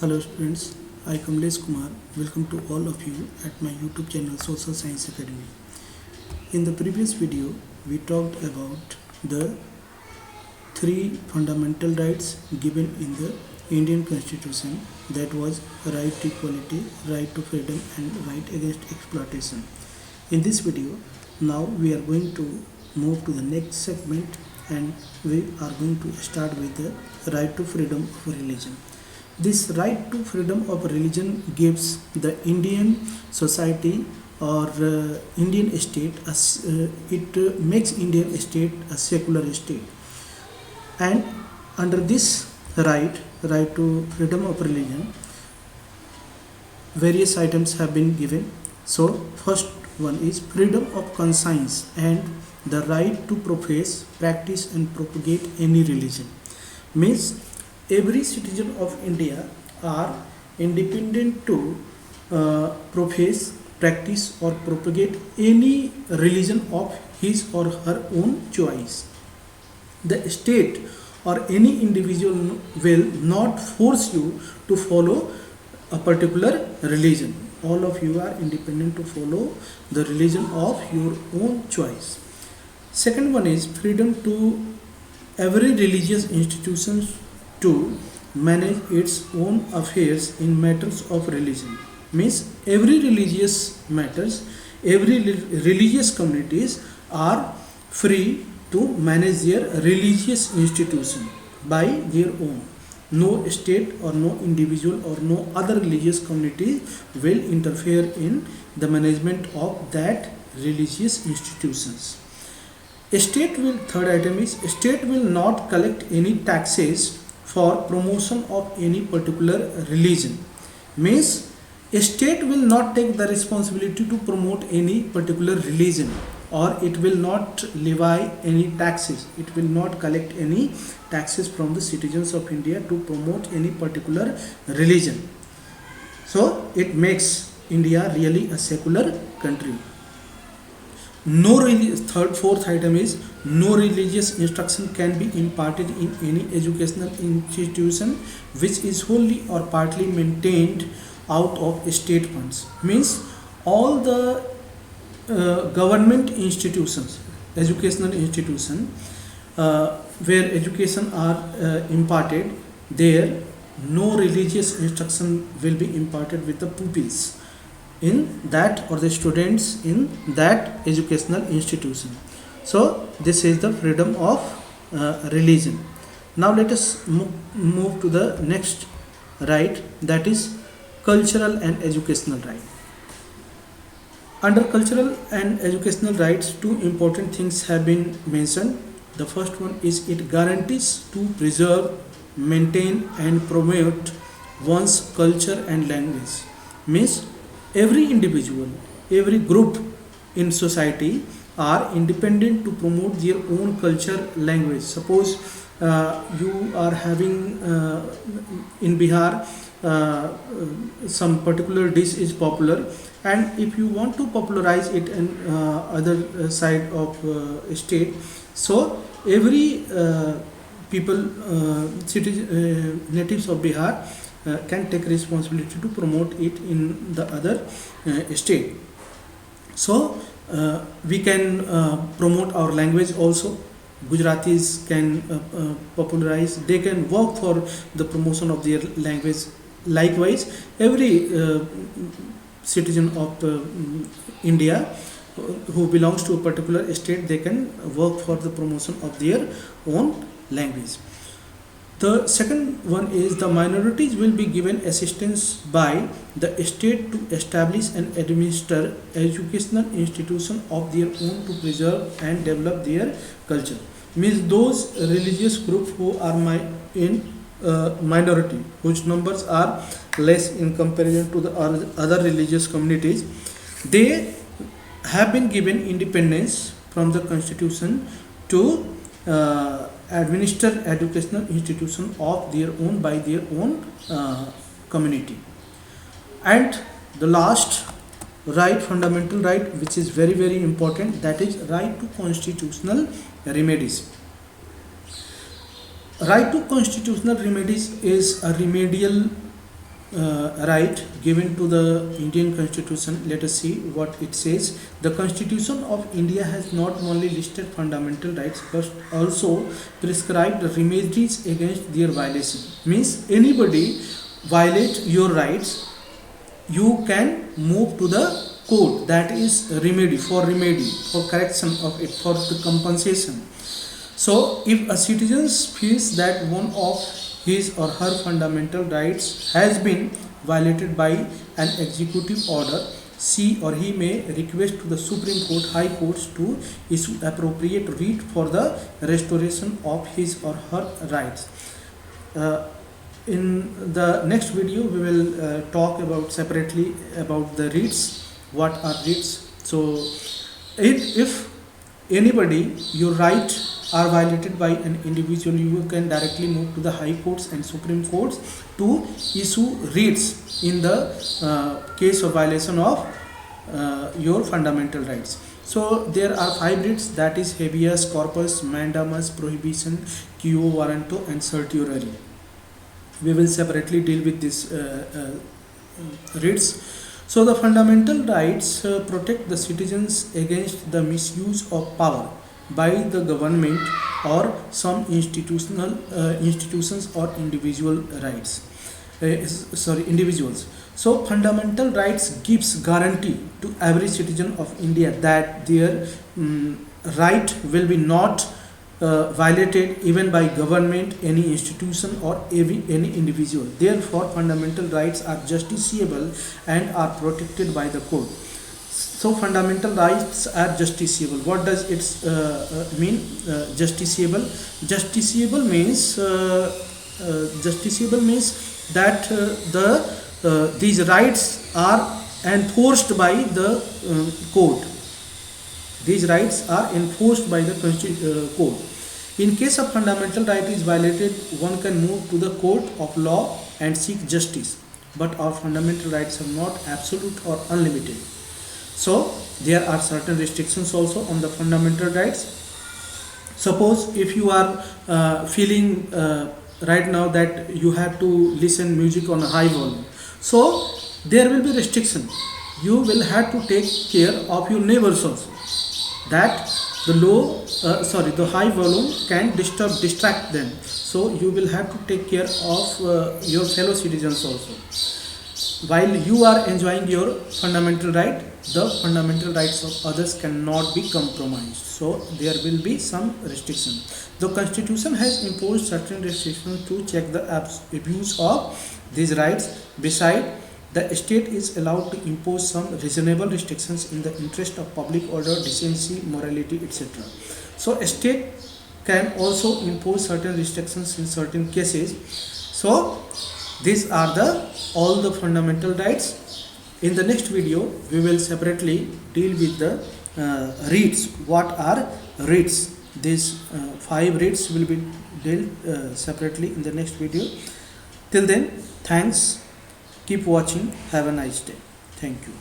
Hello students, I Kamlesh Kumar. Welcome to all of you at my YouTube channel Social Science Academy. In the previous video, we talked about the three fundamental rights given in the Indian Constitution, that was right to equality, right to freedom and right against exploitation. In this video, now we are going to move to the next segment and we are going to start with the right to freedom of religion. This right to freedom of religion gives the Indian society or Indian state as it makes Indian state a secular state, and under this right to freedom of religion, various items have been given. So first one is freedom of conscience and the right to profess, practice and propagate any religion. Means every citizen of India are independent to profess, practice or propagate any religion of his or her own choice. The state or any individual will not force you to follow a particular religion. All of you are independent to follow the religion of your own choice. Second one is freedom to every religious institutions to manage its own affairs in matters of religion. Means every religious matters, every religious communities are free to manage their religious institution by their own. No state or no individual or no other religious community will interfere in the management of that religious institutions. Third item is state will not collect any taxes for promotion of any particular religion. Means a state will not take the responsibility to promote any particular religion, or it will not levy any taxes, it will not collect any taxes from the citizens of India to promote any particular religion. So it makes India really a secular country. Fourth item is no religious instruction can be imparted in any educational institution which is wholly or partly maintained out of state funds. Means all the government institutions, educational institution where education are imparted, there no religious instruction will be imparted with the pupils in that or the students in that educational institution. So this is the freedom of religion. Now let us move to the next right, that is cultural and educational right. Under cultural and educational rights, two important things have been mentioned. The first one is it guarantees to preserve, maintain and promote one's culture and language. Means every individual, every group in society are independent to promote their own culture, language. Suppose you are having in Bihar some particular dish is popular, and if you want to popularize it in other side of state, so every people natives of Bihar can take responsibility to promote it in the other state. So we can promote our language also. Gujaratis can popularize, they can work for the promotion of their language. Likewise, every citizen of India who belongs to a particular state, they can work for the promotion of their own language. The second one is the minorities will be given assistance by the state to establish and administer educational institution of their own to preserve and develop their culture. Means those religious groups who are in minority, whose numbers are less in comparison to the other religious communities, they have been given independence from the constitution to administer educational institution of their own by their own community. And the last right, fundamental right, which is very very important, that is right to constitutional remedies. Right to constitutional remedies is a remedial right given to the Indian Constitution. Let us see what it says. The Constitution of India has not only listed fundamental rights but also prescribed remedies against their violation. Means anybody violate your rights, you can move to the court, that is remedy, for correction of it, for the compensation. So if a citizen feels that one of his or her fundamental rights has been violated by an executive order, she or he may request to the Supreme Court, High Courts to issue appropriate writ for the restoration of his or her rights. In the next video, we will talk about separately about the writs. What are writs? So, if anybody, your right are violated by an individual, you can directly move to the High Courts and Supreme Courts to issue writs in the case of violation of your fundamental rights. So there are 5 writs, that is habeas corpus, mandamus, prohibition, quo warranto and certiorari. We will separately deal with these writs. So the fundamental rights protect the citizens against the misuse of power by the government or some institutions or individuals. So fundamental rights gives guarantee to every citizen of India that their right will be not violated even by government, any institution or any individual. Therefore fundamental rights are justiciable and are protected by the court. So fundamental rights are justiciable. What does it mean? Justiciable. Justiciable means that these rights are enforced by the court. These rights are enforced by the court. In case of fundamental right is violated, one can move to the court of law and seek justice. But our fundamental rights are not absolute or unlimited. So there are certain restrictions also on the fundamental rights. Suppose if you are feeling right now that you have to listen music on a high volume, so there will be restriction. You will have to take care of your neighbors also, that the high volume can distract them. So you will have to take care of your fellow citizens also. While you are enjoying your fundamental right, the fundamental rights of others cannot be compromised. So there will be some restriction. The Constitution has imposed certain restrictions to check the abuse of these rights. Besides, the state is allowed to impose some reasonable restrictions in the interest of public order, decency, morality, etc. So a state can also impose certain restrictions in certain cases. So these are all the fundamental rights. In the next video, we will separately deal with the writs. What are writs? These 5 writs will be dealt separately in the next video. Till then, thanks. Keep watching. Have a nice day. Thank you.